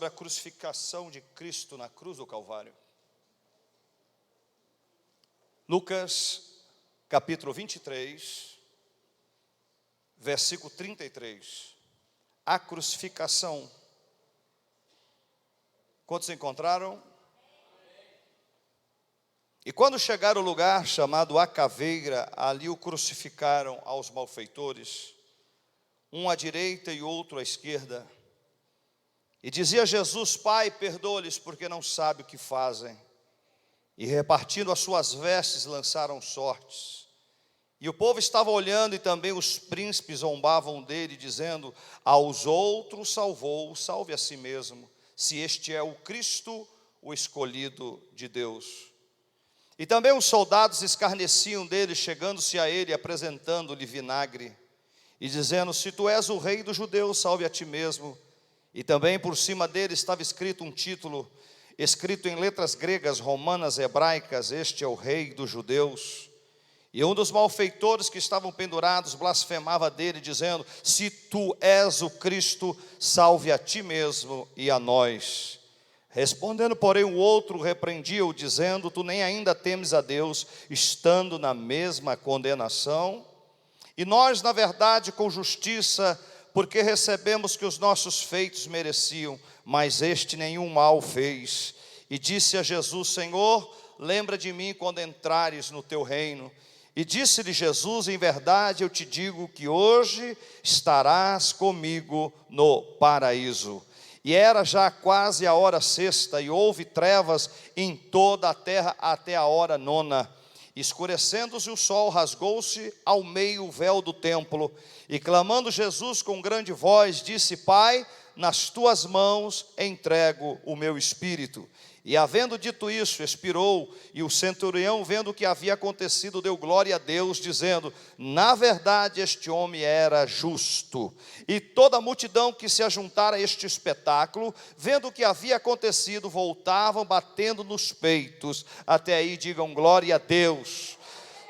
A crucificação de Cristo na cruz do Calvário. Lucas, capítulo 23, versículo 33. A crucificação. Quantos encontraram? E quando chegaram ao lugar chamado A Caveira, ali o crucificaram aos malfeitores, um à direita e outro à esquerda. E dizia Jesus: Pai, perdoa-lhes, porque não sabem o que fazem. E repartindo as suas vestes, lançaram sortes. E o povo estava olhando, e também os príncipes zombavam dele, dizendo: aos outros salvou, salve a si mesmo, se este é o Cristo, o escolhido de Deus. E também os soldados escarneciam dele, chegando-se a ele, apresentando-lhe vinagre, e dizendo: se tu és o rei dos judeus, salve a ti mesmo. E também por cima dele estava escrito um título, escrito em letras gregas, romanas, hebraicas: este é o rei dos judeus. E um dos malfeitores que estavam pendurados blasfemava dele, dizendo: se tu és o Cristo, salve a ti mesmo e a nós. Respondendo, porém, o outro repreendia-o, dizendo: tu nem ainda temes a Deus, estando na mesma condenação? E nós, na verdade, com justiça, porque recebemos que os nossos feitos mereciam, mas este nenhum mal fez. E disse a Jesus: Senhor, lembra de mim quando entrares no teu reino. E disse-lhe Jesus: em verdade eu te digo que hoje estarás comigo no paraíso. E era já quase a hora sexta, e houve trevas em toda a terra até a hora nona. Escurecendo-se o sol, rasgou-se ao meio o véu do templo, e clamando Jesus com grande voz, disse: Pai, nas tuas mãos entrego o meu espírito. E havendo dito isso, expirou, e o centurião, vendo o que havia acontecido, deu glória a Deus, dizendo: na verdade este homem era justo. E toda a multidão que se ajuntara a este espetáculo, vendo o que havia acontecido, voltavam batendo nos peitos. Até aí digam glória a Deus.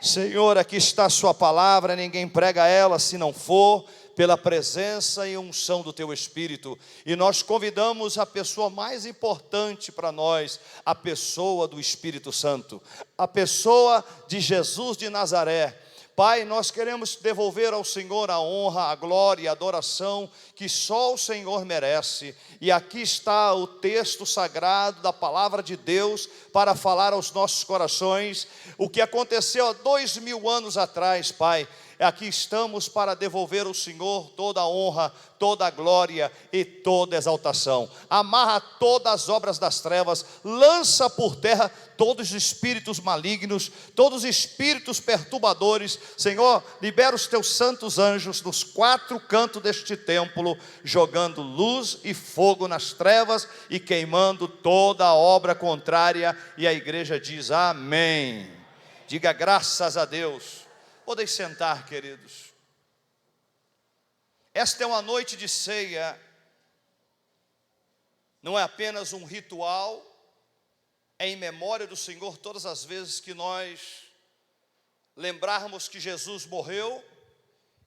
Senhor, aqui está a sua palavra, ninguém prega ela se não for pela presença e unção do teu Espírito. E nós convidamos a pessoa mais importante para nós, a pessoa do Espírito Santo, a pessoa de Jesus de Nazaré. Pai, nós queremos devolver ao Senhor a honra, a glória e a adoração que só o Senhor merece. E aqui está o texto sagrado da palavra de Deus para falar aos nossos corações o que aconteceu há 2000 anos atrás, Pai. Aqui estamos para devolver ao Senhor toda a honra, toda a glória e toda a exaltação. Amarra todas as obras das trevas, lança por terra todos os espíritos malignos, todos os espíritos perturbadores. Senhor, libera os teus santos anjos nos 4 cantos deste templo, jogando luz e fogo nas trevas e queimando toda a obra contrária. E a igreja diz amém. Diga graças a Deus. Podem sentar, queridos. Esta é uma noite de ceia. Não é apenas um ritual, é em memória do Senhor todas as vezes que nós lembrarmos que Jesus morreu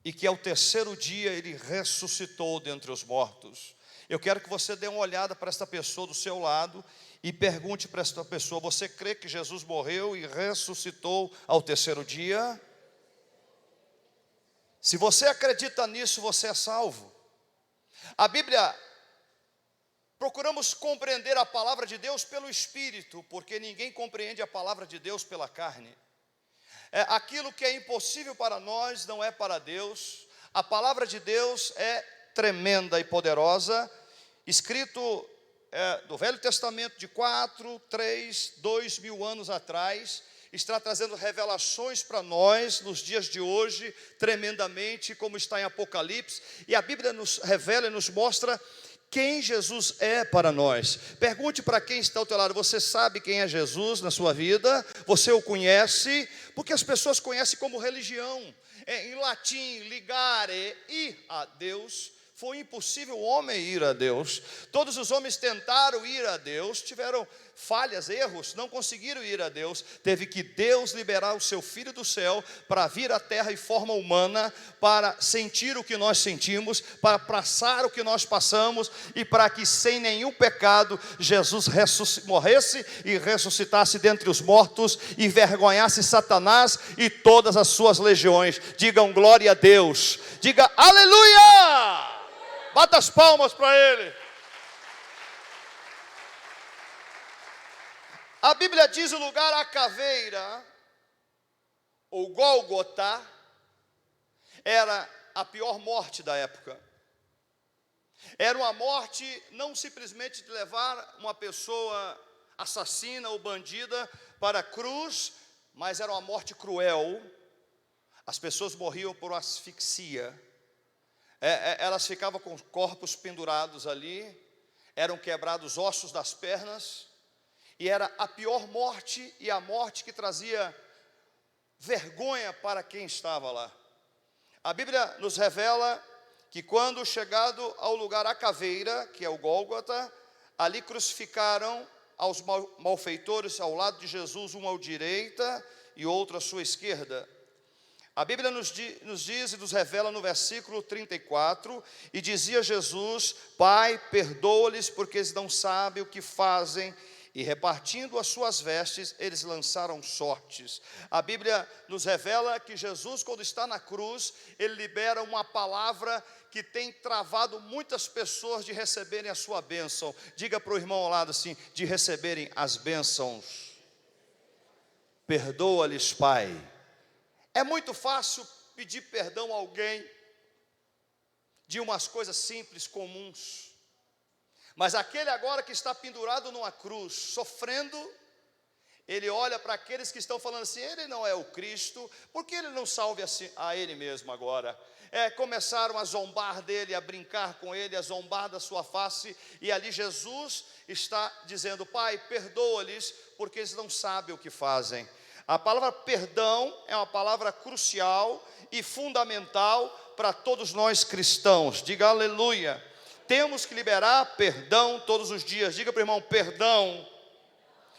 e que ao 3º dia Ele ressuscitou dentre os mortos. Eu quero que você dê uma olhada para esta pessoa do seu lado e pergunte para esta pessoa: você crê que Jesus morreu e ressuscitou ao 3º dia? Se você acredita nisso, você é salvo. A Bíblia, procuramos compreender a palavra de Deus pelo Espírito, porque ninguém compreende a palavra de Deus pela carne. Aquilo que é impossível para nós não é para Deus. A palavra de Deus é tremenda e poderosa, escrito do Velho Testamento de 2000 anos atrás, está trazendo revelações para nós nos dias de hoje, tremendamente, como está em Apocalipse. E a Bíblia nos revela e nos mostra quem Jesus é para nós. Pergunte para quem está ao teu lado: você sabe quem é Jesus na sua vida? Você o conhece? Porque as pessoas conhecem como religião. Em latim, ligare, ir a Deus, Foi impossível o homem ir a Deus. Todos os homens tentaram ir a Deus, tiveram falhas, erros, não conseguiram ir a Deus. Teve que Deus liberar o seu Filho do céu para vir à terra em forma humana, para sentir o que nós sentimos, para passar o que nós passamos, e para que sem nenhum pecado Jesus morresse e ressuscitasse dentre os mortos, e envergonhasse Satanás e todas as suas legiões. Digam glória a Deus, diga aleluia! Bata as palmas para Ele. A Bíblia diz o lugar a caveira, ou Gólgota, era a pior morte da época. Era uma morte não simplesmente de levar uma pessoa assassina ou bandida para a cruz, mas era uma morte cruel. As pessoas morriam por asfixia. Elas ficavam com corpos pendurados ali, eram quebrados ossos das pernas, e era a pior morte, e a morte que trazia vergonha para quem estava lá. A Bíblia nos revela que quando chegado ao lugar a caveira, que é o Gólgota, ali crucificaram aos malfeitores ao lado de Jesus, um à direita e outro à sua esquerda. A Bíblia nos diz e nos revela no versículo 34, e dizia Jesus: Pai, perdoa-lhes, porque eles não sabem o que fazem. E repartindo as suas vestes, eles lançaram sortes. A Bíblia nos revela que Jesus, quando está na cruz, ele libera uma palavra que tem travado muitas pessoas de receberem a sua bênção. Diga para o irmão ao lado assim, de receberem as bênçãos. Perdoa-lhes, Pai. É muito fácil pedir perdão a alguém de umas coisas simples, comuns. Mas aquele agora que está pendurado numa cruz, sofrendo, ele olha para aqueles que estão falando assim: ele não é o Cristo, por que ele não salve a ele mesmo agora? Começaram a zombar dele, a brincar com ele, a zombar da sua face, e ali Jesus está dizendo: Pai, perdoa-lhes, porque eles não sabem o que fazem. A palavra perdão é uma palavra crucial e fundamental para todos nós cristãos. Diga aleluia. Temos que liberar perdão todos os dias. Diga para o irmão: perdão.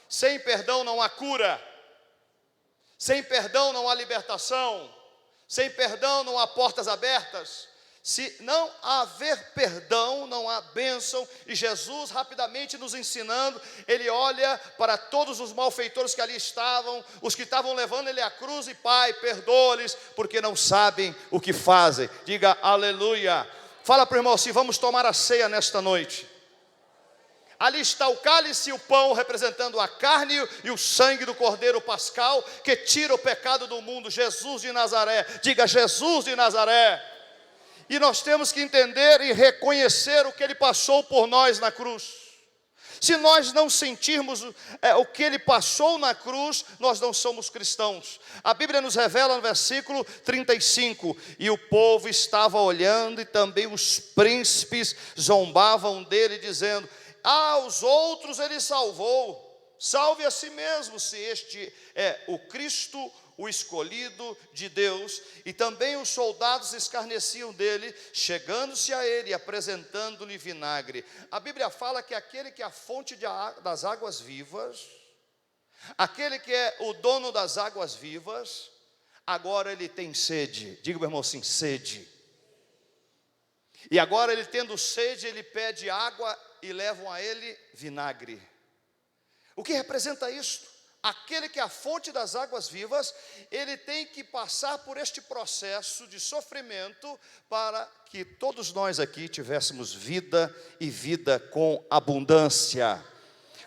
Sem perdão não há cura. Sem perdão não há libertação. Sem perdão não há portas abertas. Se não haver perdão, não há bênção. E Jesus, rapidamente nos ensinando, ele olha para todos os malfeitores que ali estavam, os que estavam levando ele à cruz, e Pai, perdoa-lhes, porque não sabem o que fazem. Diga aleluia. Fala para o irmão assim: vamos tomar a ceia nesta noite. Ali está o cálice e o pão, representando a carne e o sangue do Cordeiro Pascal, que tira o pecado do mundo. Jesus de Nazaré. Diga Jesus de Nazaré. E nós temos que entender e reconhecer o que ele passou por nós na cruz. Se nós não sentirmos o que ele passou na cruz, nós não somos cristãos. A Bíblia nos revela no versículo 35, e o povo estava olhando, e também os príncipes zombavam dele, dizendo: aos outros ele salvou, salve a si mesmo, se este é o Cristo, o escolhido de Deus. E também os soldados escarneciam dele, chegando-se a ele e apresentando-lhe vinagre. A Bíblia fala que aquele que é a fonte das águas vivas, aquele que é o dono das águas vivas, agora ele tem sede. Diga, meu irmão, assim: sede. E agora ele tendo sede, ele pede água e levam a ele vinagre. O que representa isto? Aquele que é a fonte das águas vivas, ele tem que passar por este processo de sofrimento para que todos nós aqui tivéssemos vida e vida com abundância.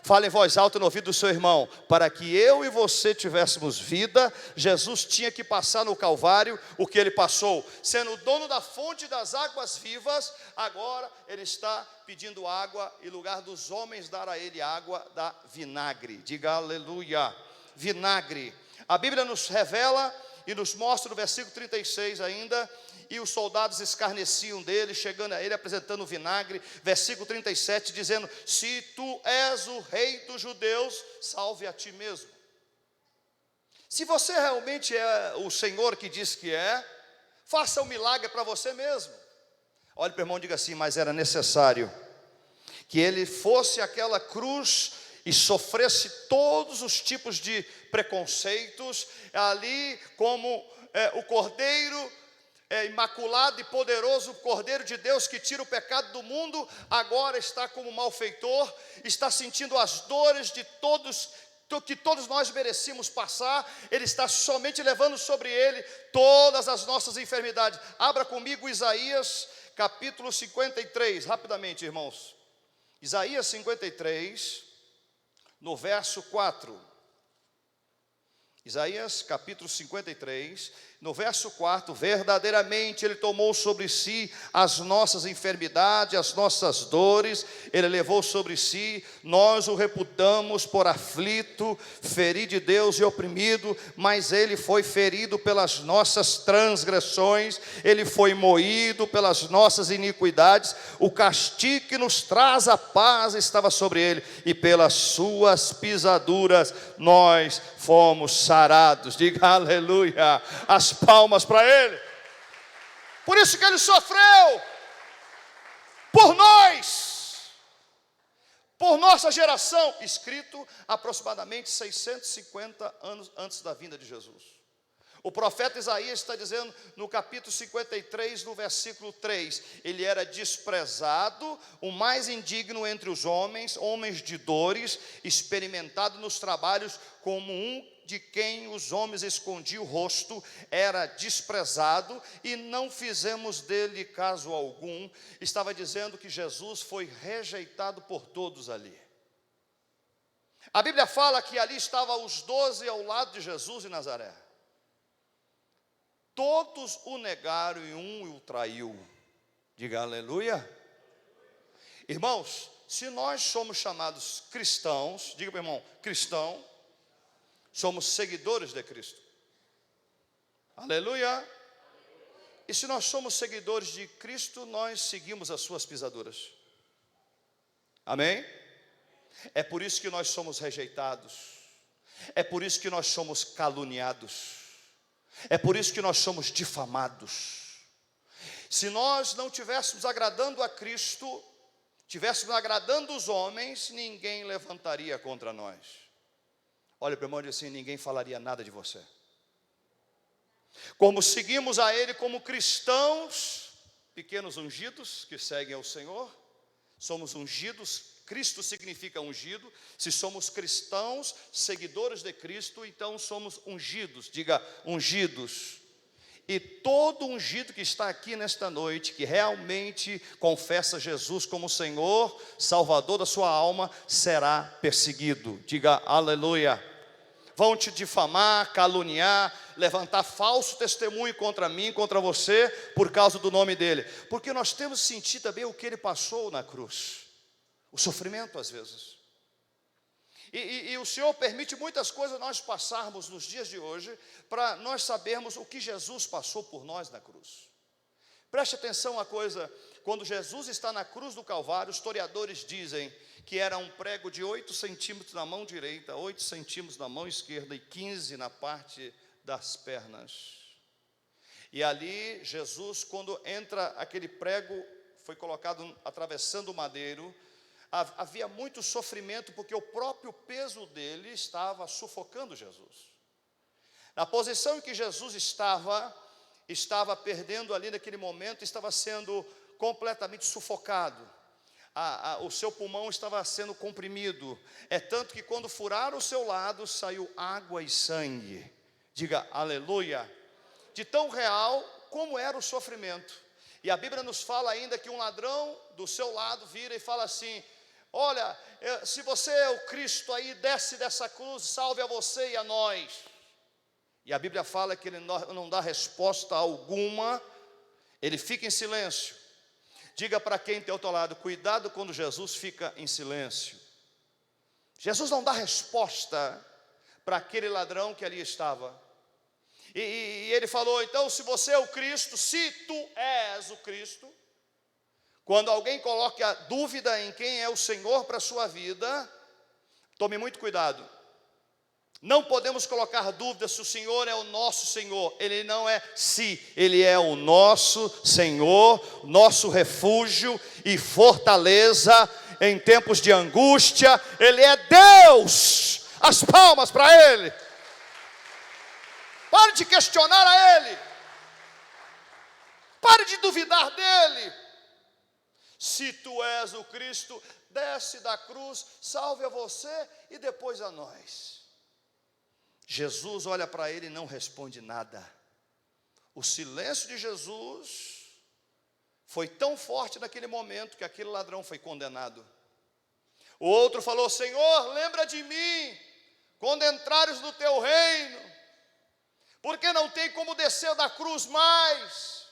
Fala em voz alta no ouvido do seu irmão: para que eu e você tivéssemos vida, Jesus tinha que passar no Calvário o que ele passou. Sendo o dono da fonte das águas vivas, agora ele está pedindo água, e em lugar dos homens dar a ele água, dá vinagre. Diga aleluia. Vinagre. A Bíblia nos revela e nos mostra no versículo 36 ainda: e os soldados escarneciam dele, chegando a ele apresentando vinagre. Versículo 37 dizendo: se tu és o rei dos judeus, salve a ti mesmo. Se você realmente é o Senhor que diz que é, faça um milagre para você mesmo. Olhe para o irmão e diga assim: mas era necessário que ele fosse àquela cruz e sofresse todos os tipos de preconceitos, ali como o Cordeiro imaculado e poderoso, o Cordeiro de Deus que tira o pecado do mundo, agora está como malfeitor, está sentindo as dores de todos, que todos nós merecíamos passar. Ele está somente levando sobre ele todas as nossas enfermidades. Abra comigo Isaías capítulo 53, rapidamente, irmãos. Isaías 53, no verso 4. Isaías capítulo 53, no verso 4, verdadeiramente Ele tomou sobre si as nossas enfermidades, as nossas dores, Ele levou sobre si, nós o reputamos por aflito, ferido de Deus e oprimido, mas Ele foi ferido pelas nossas transgressões, Ele foi moído pelas nossas iniquidades, o castigo que nos traz a paz estava sobre Ele, e pelas suas pisaduras nós fomos sarados. Diga aleluia, as palmas para Ele. Por isso que Ele sofreu por nós, por nossa geração, escrito aproximadamente 650 anos antes da vinda de Jesus. O profeta Isaías está dizendo no capítulo 53, no versículo 3, ele era desprezado, o mais indigno entre os homens, homens de dores, experimentado nos trabalhos, como um de quem os homens escondiam o rosto, era desprezado e não fizemos dele caso algum. Estava dizendo que Jesus foi rejeitado por todos ali. A Bíblia fala que ali estavam os 12 ao lado de Jesus em Nazaré. Todos o negaram e um o traiu. Diga aleluia. Irmãos, se nós somos chamados cristãos, diga para o irmão, cristão, somos seguidores de Cristo. Aleluia. E se nós somos seguidores de Cristo, nós seguimos as suas pisaduras. Amém? É por isso que nós somos rejeitados. É por isso que nós somos caluniados. É por isso que nós somos difamados. Se nós não estivéssemos agradando a Cristo, estivéssemos agradando os homens, ninguém levantaria contra nós. Olha para o irmão e diz assim: ninguém falaria nada de você. Como seguimos a Ele como cristãos, pequenos ungidos que seguem ao Senhor, somos ungidos. Cristo significa ungido. Se somos cristãos, seguidores de Cristo, então somos ungidos. Diga ungidos. E todo ungido que está aqui nesta noite, que realmente confessa Jesus como Senhor, Salvador da sua alma, será perseguido. Diga aleluia. Vão te difamar, caluniar, levantar falso testemunho contra mim, contra você, por causa do nome dele. Porque nós temos que sentir também o que ele passou na cruz. O sofrimento às vezes. E o Senhor permite muitas coisas nós passarmos nos dias de hoje, para nós sabermos o que Jesus passou por nós na cruz. Preste atenção uma coisa, quando Jesus está na cruz do Calvário, os historiadores dizem que era um prego de 8 centímetros na mão direita, 8 centímetros na mão esquerda e 15 na parte das pernas. E ali Jesus, quando entra aquele prego, foi colocado atravessando o madeiro, havia muito sofrimento, porque o próprio peso dele estava sufocando Jesus. Na posição em que Jesus estava perdendo ali naquele momento, estava sendo completamente sufocado. O seu pulmão estava sendo comprimido. É tanto que quando furaram o seu lado, saiu água e sangue. Diga aleluia. De tão real como era o sofrimento. E a Bíblia nos fala ainda que um ladrão do seu lado vira e fala assim: olha, se você é o Cristo aí, desce dessa cruz, salve a você e a nós. E a Bíblia fala que ele não dá resposta alguma, ele fica em silêncio. Diga para quem tem ao teu lado: cuidado quando Jesus fica em silêncio. Jesus não dá resposta para aquele ladrão que ali estava. E ele falou: então, se você é o Cristo, se tu és o Cristo, quando alguém coloque a dúvida em quem é o Senhor para a sua vida, tome muito cuidado. Não podemos colocar dúvida se o Senhor é o nosso Senhor. Ele não é se, Ele é o nosso Senhor, nosso refúgio e fortaleza em tempos de angústia. Ele é Deus. As palmas para Ele. Pare de questionar a Ele. Pare de duvidar dEle. Se tu és o Cristo, desce da cruz, salve a você e depois a nós. Jesus olha para ele e não responde nada. O silêncio de Jesus foi tão forte naquele momento que aquele ladrão foi condenado. O outro falou: Senhor, lembra de mim quando entrares no teu reino, porque não tem como descer da cruz mais.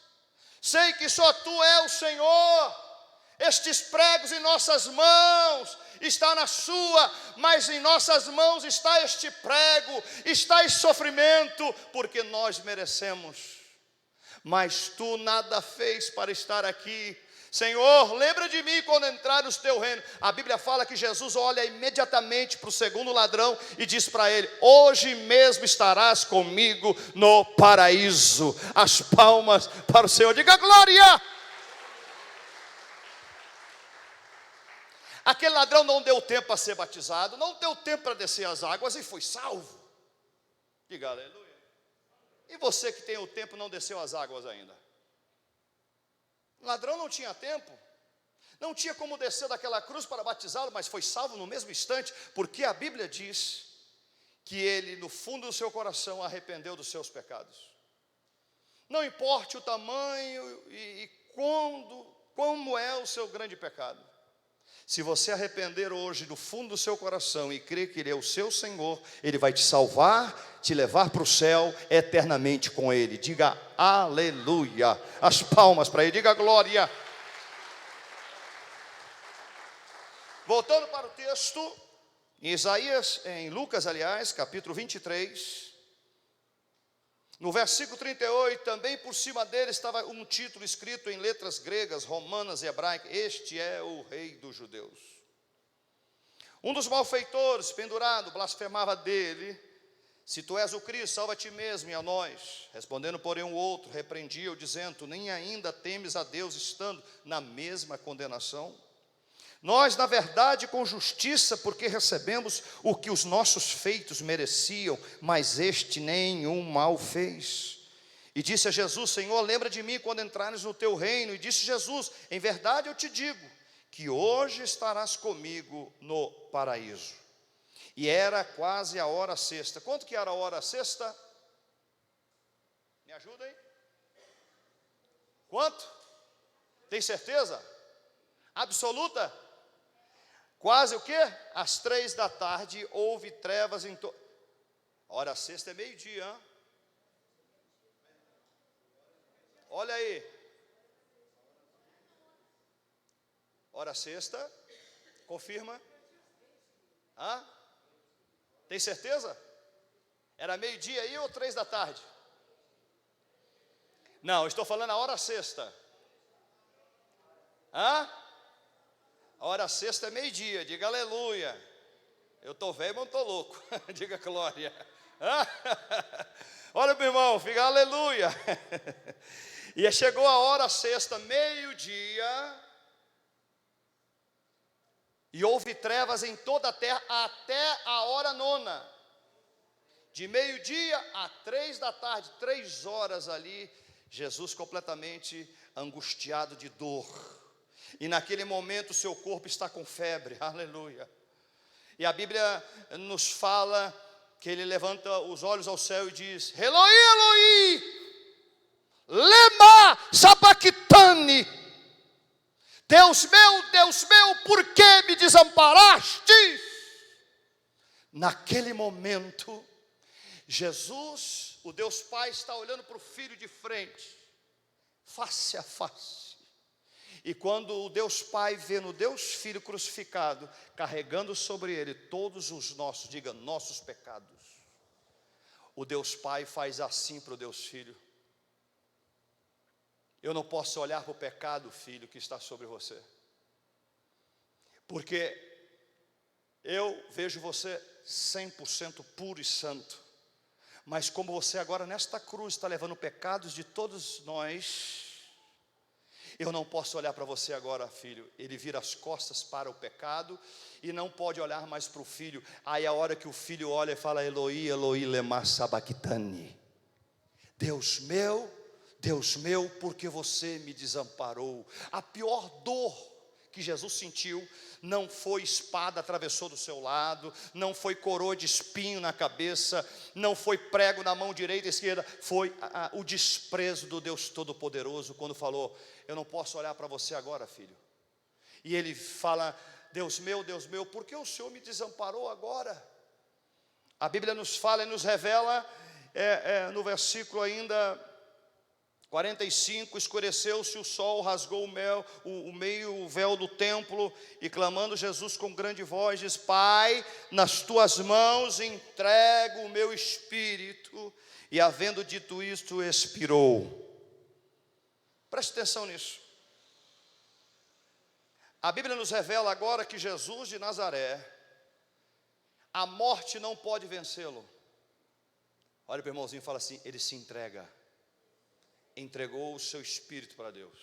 Sei que só tu é o Senhor. Estes pregos em nossas mãos está na sua, mas em nossas mãos está este prego, está esse sofrimento, porque nós merecemos. Mas tu nada fez para estar aqui. Senhor, lembra de mim quando entrar no teu reino. A Bíblia fala que Jesus olha imediatamente para o segundo ladrão e diz para ele: hoje mesmo estarás comigo no paraíso. As palmas para o Senhor, diga glória. Aquele ladrão não deu tempo para ser batizado, não deu tempo para descer as águas e foi salvo. Diga aleluia. E você que tem o tempo não desceu as águas ainda? O ladrão não tinha tempo, não tinha como descer daquela cruz para batizá-lo, mas foi salvo no mesmo instante, porque a Bíblia diz que ele no fundo do seu coração arrependeu dos seus pecados. Não importe o tamanho e como é o seu grande pecado. Se você arrepender hoje do fundo do seu coração e crer que Ele é o seu Senhor, Ele vai te salvar, te levar para o céu eternamente com Ele. Diga aleluia. As palmas para Ele, diga glória. Voltando para o texto, em Isaías, em Lucas, aliás, capítulo 23, no versículo 38, também por cima dele estava um título escrito em letras gregas, romanas e hebraicas: este é o rei dos judeus. Um dos malfeitores, pendurado, blasfemava dele: se tu és o Cristo, salva a ti mesmo e a nós. Respondendo, porém, o outro repreendia-o, dizendo: nem ainda temes a Deus, estando na mesma condenação? Nós, na verdade, com justiça, porque recebemos o que os nossos feitos mereciam, mas este nenhum mal fez. E disse a Jesus: Senhor, lembra de mim quando entrares no teu reino. E disse Jesus: em verdade eu te digo, que hoje estarás comigo no paraíso. E era quase a hora sexta. Quanto que era a hora sexta? Me ajuda aí. Quanto? Tem certeza? Absoluta? Quase o quê? Às 3 da tarde houve trevas em todo. Hora sexta é meio-dia, hein? Olha aí. Hora sexta, confirma. Hã? Tem certeza? Era meio-dia aí ou 3 da tarde? Não, estou falando a hora sexta. Hã? A hora sexta é meio-dia, diga aleluia. Eu estou velho, mas não estou louco. Diga glória. Olha, meu irmão, fica aleluia. E chegou a hora sexta, meio-dia, e houve trevas em toda a terra até a hora nona. De meio-dia a 3 da tarde, 3 horas ali, Jesus completamente angustiado de dor. E naquele momento o seu corpo está com febre, aleluia. E a Bíblia nos fala que ele levanta os olhos ao céu e diz: Eloi, Eloi, lema sabachthani. Deus meu, por que me desamparaste? Naquele momento, Jesus, o Deus Pai, está olhando para o Filho de frente, face a face. E quando o Deus Pai vê no Deus Filho crucificado, carregando sobre ele todos os nossos, diga, nossos pecados, o Deus Pai faz assim para o Deus Filho: eu não posso olhar para o pecado, filho, que está sobre você, porque eu vejo você 100% puro e santo. Mas como você agora nesta cruz está levando pecados de todos nós, eu não posso olhar para você agora, filho. Ele vira as costas para o pecado e não pode olhar mais para o filho. Aí a hora que o filho olha e fala: Eloi, Eloi, lema sabachthani. Deus meu, porque você me desamparou. A pior dor que Jesus sentiu não foi espada atravessou do seu lado, não foi coroa de espinho na cabeça, não foi prego na mão direita e esquerda, foi o desprezo do Deus Todo-Poderoso, quando falou: eu não posso olhar para você agora, filho. E ele fala: Deus meu, por que o Senhor me desamparou agora? A Bíblia nos fala e nos revela, no versículo ainda 45, escureceu-se o sol, rasgou o meio véu do templo, e clamando Jesus com grande voz, diz: Pai, nas tuas mãos entrego o meu espírito. E havendo dito isto, expirou. Preste atenção nisso. A Bíblia nos revela agora que Jesus de Nazaré, a morte não pode vencê-lo. Olha para o irmãozinho e fala assim: ele se entrega. Entregou o seu espírito para Deus.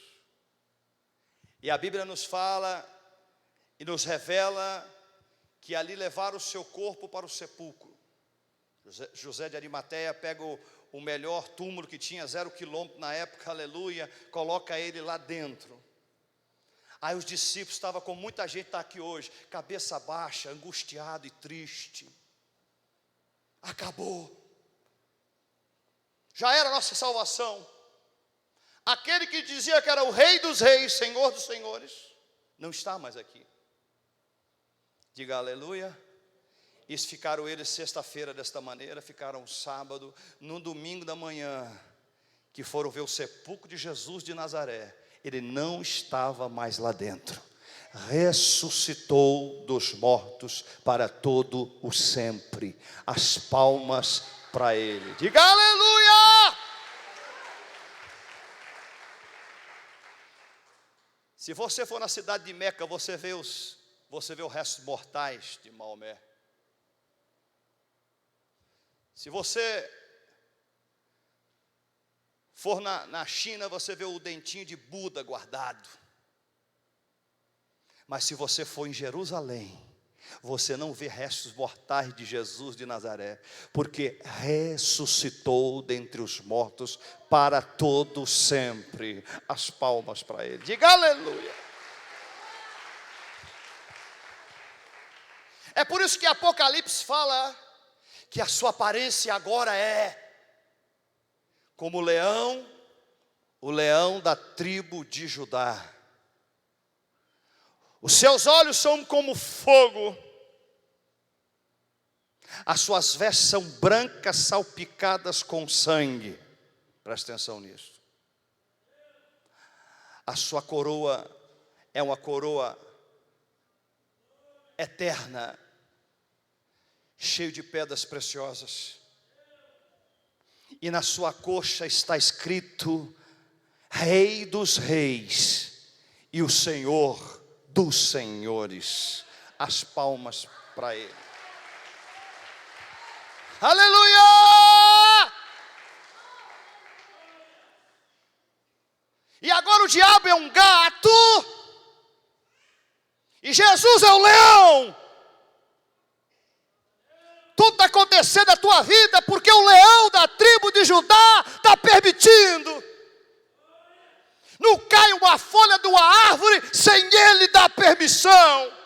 E a Bíblia nos fala e nos revela que ali levaram o seu corpo para o sepulcro. José de Arimateia pega o melhor túmulo que tinha, 0 quilômetro na época, aleluia, coloca ele lá dentro. Aí os discípulos estavam, com muita gente está aqui hoje, cabeça baixa, angustiado e triste. Acabou. Já era a nossa salvação. Aquele que dizia que era o Rei dos Reis, Senhor dos Senhores, não está mais aqui. Diga aleluia. E ficaram eles sexta-feira desta maneira, ficaram sábado, no domingo da manhã, que foram ver o sepulcro de Jesus de Nazaré. Ele não estava mais lá dentro. Ressuscitou dos mortos para todo o sempre. As palmas para ele. Diga aleluia! Se você for na cidade de Meca, você vê os restos mortais de Maomé. Se você for na China, você vê o dentinho de Buda guardado. Mas se você for em Jerusalém, você não vê restos mortais de Jesus de Nazaré, porque ressuscitou dentre os mortos para todo sempre. As palmas para ele. Diga aleluia. É por isso que Apocalipse fala que a sua aparência agora é como o leão da tribo de Judá. Os seus olhos são como fogo, as suas vestes são brancas salpicadas com sangue. Presta atenção nisso. A sua coroa é uma coroa eterna, cheia de pedras preciosas. E na sua coxa está escrito: Rei dos Reis e o Senhor dos Senhores. As palmas para ele. Aleluia! E agora o diabo é um gato e Jesus é o leão. Tudo está acontecendo na tua vida porque o leão da tribo de Judá está permitindo. Não cai uma folha de uma árvore sem ele dar permissão.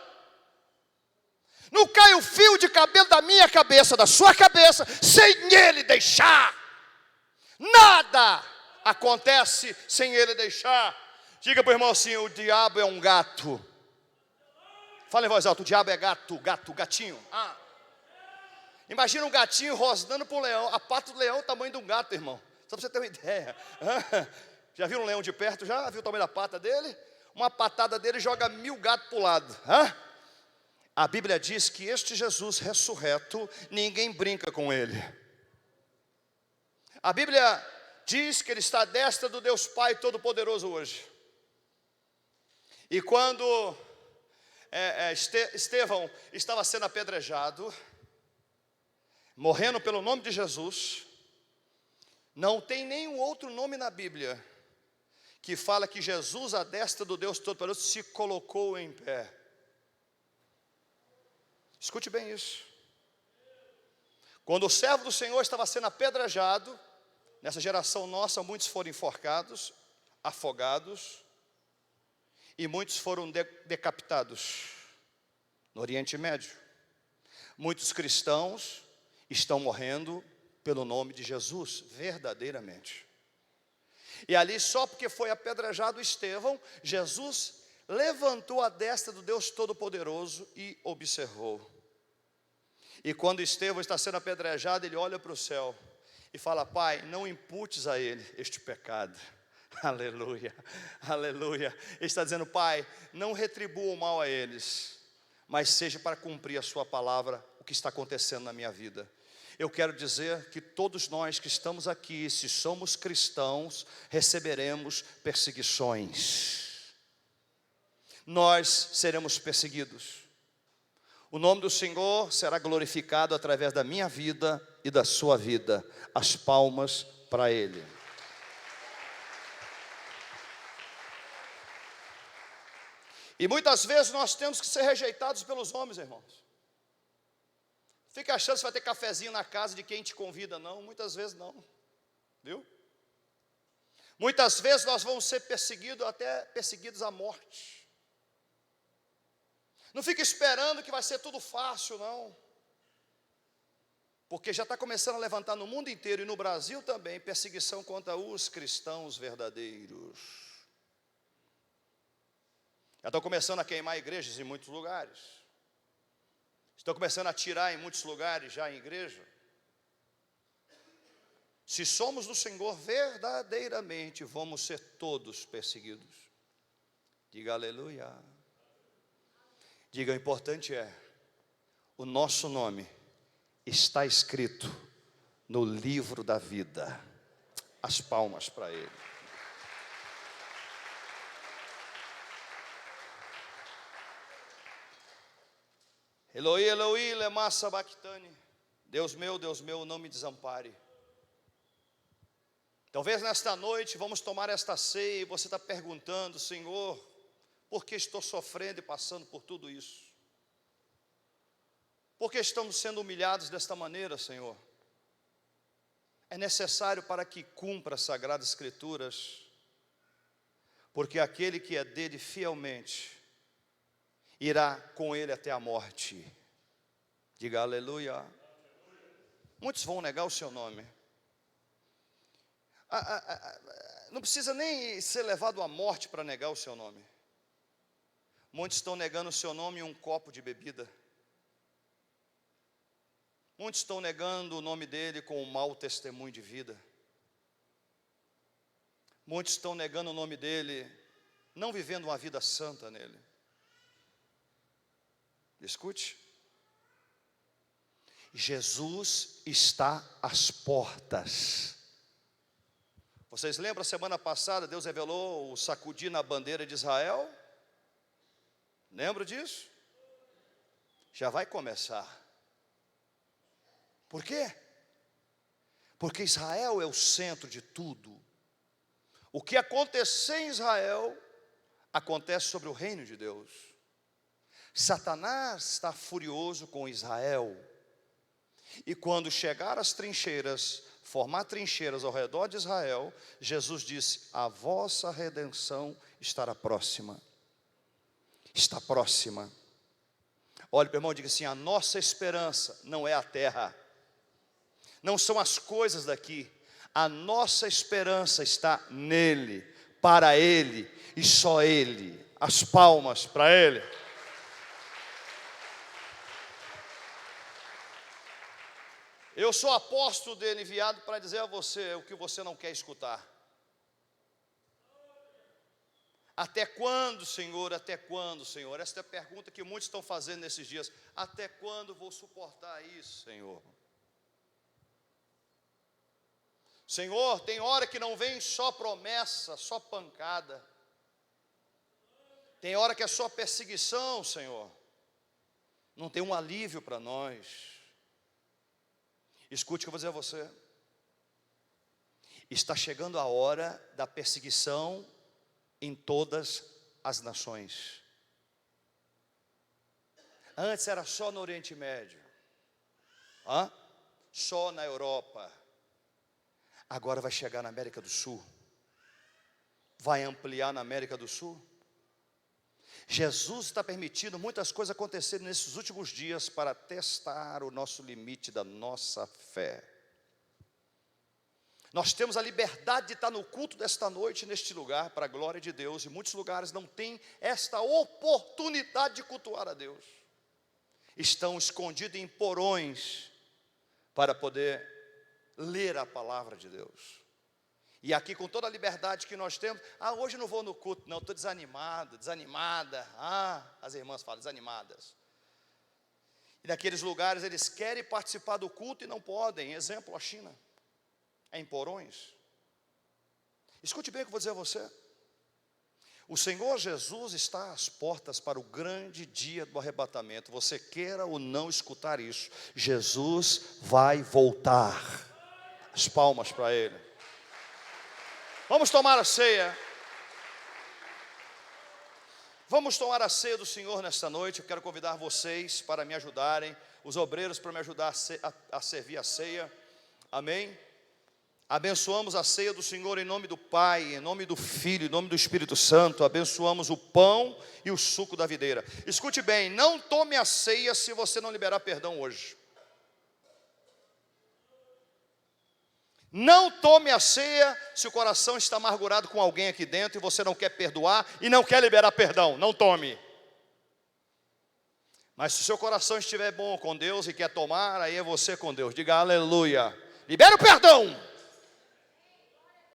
Não cai o fio de cabelo da minha cabeça, da sua cabeça, sem ele deixar. Nada acontece sem ele deixar. Diga para o irmão assim: o diabo é um gato. Fala em voz alta: o diabo é gatinho. Imagina um gatinho rosnando para um leão. A pata do leão é o tamanho de um gato, irmão. Só para você ter uma ideia. Já viu um leão de perto? Já viu o tamanho da pata dele? Uma patada dele joga 1000 gatos para o lado. A Bíblia diz que este Jesus ressurreto, ninguém brinca com ele. A Bíblia diz que ele está à destra do Deus Pai Todo-Poderoso hoje. E quando Estevão estava sendo apedrejado, morrendo pelo nome de Jesus. Não tem nenhum outro nome na Bíblia que fala que Jesus, à destra do Deus Todo-Poderoso, se colocou em pé. Escute bem isso. Quando o servo do Senhor estava sendo apedrejado, nessa geração nossa, muitos foram enforcados, afogados, e muitos foram decapitados no Oriente Médio. Muitos cristãos estão morrendo pelo nome de Jesus, verdadeiramente. E ali, só porque foi apedrejado Estevão, Jesus levantou a destra do Deus Todo-Poderoso e observou. E quando Estevão está sendo apedrejado, ele olha para o céu e fala: Pai, não imputes a ele este pecado. Aleluia, aleluia. Ele está dizendo: Pai, não retribua o mal a eles, mas seja para cumprir a sua palavra o que está acontecendo na minha vida. Eu quero dizer que todos nós que estamos aqui, se somos cristãos, receberemos perseguições. Nós seremos perseguidos. O nome do Senhor será glorificado através da minha vida e da sua vida. As palmas para Ele. E muitas vezes nós temos que ser rejeitados pelos homens, irmãos. Fica achando que você vai ter cafezinho na casa de quem te convida, não. Muitas vezes não, viu? Muitas vezes nós vamos ser perseguidos, até perseguidos à morte. Não fica esperando que vai ser tudo fácil, não. Porque já está começando a levantar no mundo inteiro e no Brasil também perseguição contra os cristãos verdadeiros. Já estão começando a queimar igrejas em muitos lugares. Estão começando a atirar em muitos lugares já em igreja. Se somos do Senhor verdadeiramente, vamos ser todos perseguidos. Diga aleluia. Diga, o importante é, o nosso nome está escrito no livro da vida. As palmas para Ele. Eloi, Eloi, lema sabachthani. Deus meu, não me desampare. Talvez nesta noite vamos tomar esta ceia e você está perguntando: Senhor, por que estou sofrendo e passando por tudo isso? Por que estamos sendo humilhados desta maneira, Senhor? É necessário para que cumpra as Sagradas Escrituras, porque aquele que é dele fielmente irá com ele até a morte. Diga aleluia. Muitos vão negar o seu nome. Não precisa nem ser levado à morte para negar o seu nome. Muitos estão negando o seu nome em um copo de bebida. Muitos estão negando o nome dele com um mau testemunho de vida. Muitos estão negando o nome dele, não vivendo uma vida santa nele. Escute. Jesus está às portas. Vocês lembram, semana passada, Deus revelou o sacudir na bandeira de Israel? Lembra disso? Já vai começar. Por quê? Porque Israel é o centro de tudo. O que acontecer em Israel, acontece sobre o reino de Deus. Satanás está furioso com Israel. E quando chegar às trincheiras, formar trincheiras ao redor de Israel, Jesus disse: a vossa redenção estará próxima. Está próxima. Olhe para o irmão e diga assim: a nossa esperança não é a terra, não são as coisas daqui. A nossa esperança está nele, para ele e só ele. As palmas para ele. Eu sou apóstolo dele, enviado para dizer a você o que você não quer escutar. Até quando, Senhor? Até quando, Senhor? Esta é a pergunta que muitos estão fazendo nesses dias. Até quando vou suportar isso, Senhor? Senhor, tem hora que não vem só promessa, só pancada. Tem hora que é só perseguição, Senhor. Não tem um alívio para nós. Escute o que eu vou dizer a você. Está chegando a hora da perseguição em todas as nações. Antes era só no Oriente Médio, só na Europa. Agora vai chegar na América do Sul. Vai ampliar na América do Sul. Jesus está permitindo muitas coisas acontecerem nesses últimos dias para testar o nosso limite da nossa fé. Nós temos a liberdade de estar no culto desta noite, neste lugar, para a glória de Deus. E muitos lugares não têm esta oportunidade de cultuar a Deus. Estão escondidos em porões para poder ler a palavra de Deus. E aqui com toda a liberdade que nós temos, hoje não vou no culto, não, estou desanimado, desanimada. As irmãs falam, desanimadas. E naqueles lugares eles querem participar do culto e não podem. Exemplo, a China. É em porões. Escute bem o que eu vou dizer a você. O Senhor Jesus está às portas para o grande dia do arrebatamento. Você queira ou não escutar isso, Jesus vai voltar. As palmas para Ele. Vamos tomar a ceia. Vamos tomar a ceia do Senhor nesta noite. Eu quero convidar vocês para me ajudarem, os obreiros para me ajudar a servir a ceia. Amém? Abençoamos a ceia do Senhor em nome do Pai, em nome do Filho, em nome do Espírito Santo. Abençoamos o pão e o suco da videira. Escute bem, não tome a ceia se você não liberar perdão hoje. Não tome a ceia se o coração está amargurado com alguém aqui dentro e você não quer perdoar e não quer liberar perdão. Não tome. Mas se o seu coração estiver bom com Deus e quer tomar, aí é você com Deus. Diga aleluia. Libera o perdão.